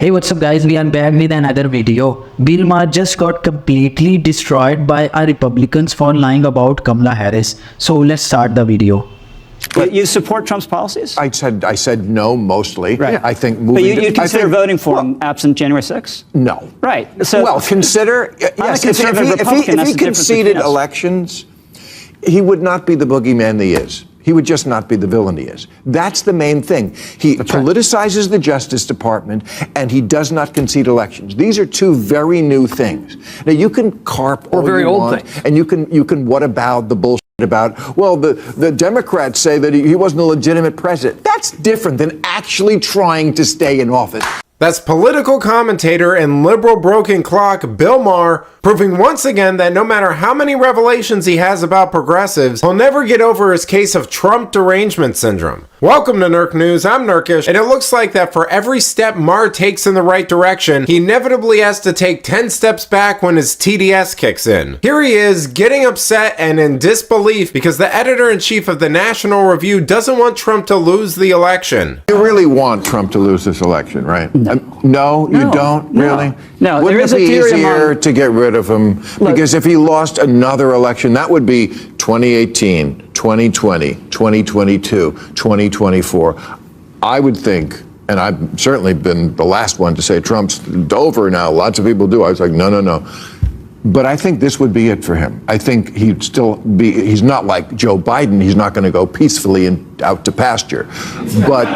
Hey, what's up guys, we are back with another video. Bill Maher just got completely destroyed by our Republicans for lying about Kamala Harris. So let's start the video. But you support Trump's policies? I said no mostly. Right. I think moving. But you'd consider voting for him absent January 6th? No. Right. So, well, consider yes. If he conceded elections, he would not be the boogeyman that he is. He would just not be the villain he is. That's the main thing. He politicizes the Justice Department, and he does not concede elections. These are two very new things. Now, you can carp all very you old want, things. and you can what about the bullshit about, well, the Democrats say that he wasn't a legitimate president. That's different than actually trying to stay in office. That's political commentator and liberal broken clock Bill Maher, proving once again that no matter how many revelations he has about progressives, he'll never get over his case of Trump derangement syndrome. Welcome to Nurk News, I'm Nurkish, and it looks like that for every step Maher takes in the right direction, he inevitably has to take 10 steps back when his TDS kicks in. Here he is, getting upset and in disbelief because the editor-in-chief of the National Review doesn't want Trump to lose the election. You really want Trump to lose this election, right? No, you don't? Really? No, Wouldn't there is it be a theory easier to get rid of him? Because if he lost another election, that would be 2018, 2020, 2022, 2024. I would think, and I've certainly been the last one to say Trump's over now. Lots of people do. I was like, no. But I think this would be it for him. I think he'd still be, he's not like Joe Biden. He's not going to go peacefully and out to pasture. But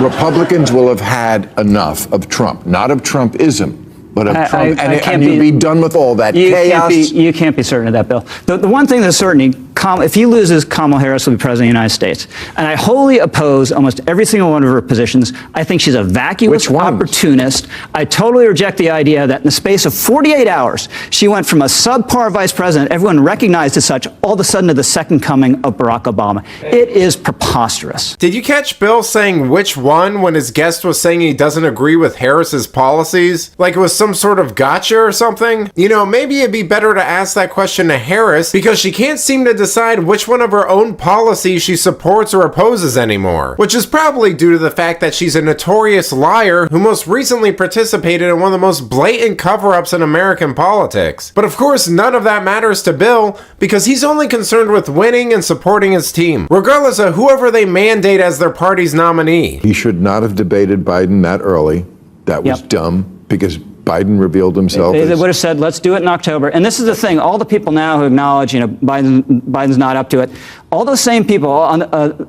Republicans will have had enough of Trump, not of Trumpism, but of Trump, and you'd be done with all that chaos. You can't be certain of that, Bill. The one thing that's certain, if he loses, Kamala Harris will be president of the United States. And I wholly oppose almost every single one of her positions. I think she's a vacuous opportunist. I totally reject the idea that in the space of 48 hours, she went from a subpar vice president, everyone recognized as such, all of a sudden to the second coming of Barack Obama. It is preposterous. Did you catch Bill saying which one when his guest was saying he doesn't agree with Harris's policies? Like it was some sort of gotcha or something? You know, maybe it'd be better to ask that question to Harris because she can't seem to decide which one of her own policies she supports or opposes anymore, which is probably due to the fact that she's a notorious liar who most recently participated in one of the most blatant cover-ups in American politics. But of course, none of that matters to Bill because he's only concerned with winning and supporting his team, regardless of whoever they mandate as their party's nominee. He should not have debated Biden that early. That was dumb because Biden revealed himself. They would have said, let's do it in October. And this is the thing, all the people now who acknowledge, Biden's not up to it, all those same people,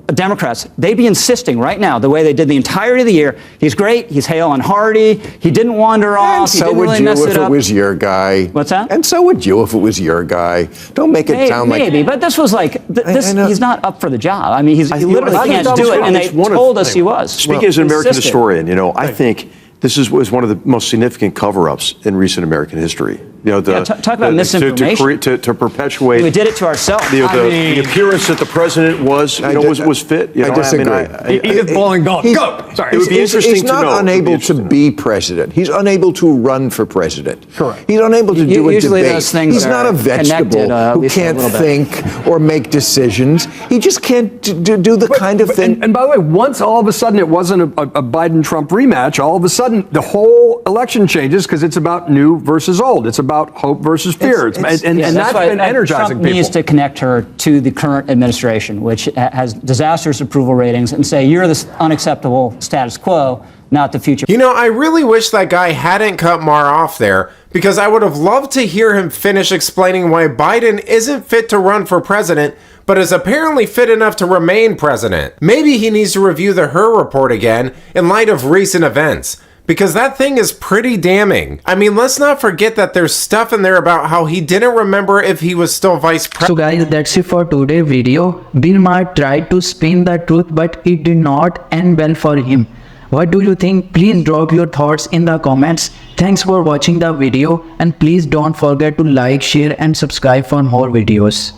Democrats, they'd be insisting right now, the way they did the entirety of the year, he's great, he's hale and hearty, he didn't wander off, he didn't really mess it up. And so would you if it was your guy. What's that? And so would you if it was your guy. Don't make it sound like... Maybe, but this was like, he's not up for the job. I mean, he literally can't do it, and they told us he was. Speaking as an American historian, I think this was one of the most significant cover-ups in recent American history. Talk about misinformation. To perpetuate. We did it to ourselves. The appearance that the president was fit. I disagree. Edith Bowling Gone. Go. Sorry. It would be interesting to know. He's not unable to be president. He's unable to run for president. Correct. He's unable to do a debate. Those things He's not a vegetable who can't think or make decisions. He just can't do the kind of thing. And by the way, once all of a sudden it wasn't a Biden-Trump rematch, all of a sudden the whole election changes because it's about new versus old. It's about hope versus fear. And that's been energizing Trump people. needs to connect her to the current administration, which has disastrous approval ratings, and say, you're the unacceptable status quo, not the future. I really wish that guy hadn't cut Maher off there, because I would have loved to hear him finish explaining why Biden isn't fit to run for president, but is apparently fit enough to remain president. Maybe he needs to review the Maher report again in light of recent events, because that thing is pretty damning. I mean, let's not forget that there's stuff in there about how he didn't remember if he was still vice president. So guys, that's it for today's video. Bill Maher tried to spin the truth, but it did not end well for him. What do you think? Please drop your thoughts in the comments. Thanks for watching the video, and please don't forget to like, share and subscribe for more videos.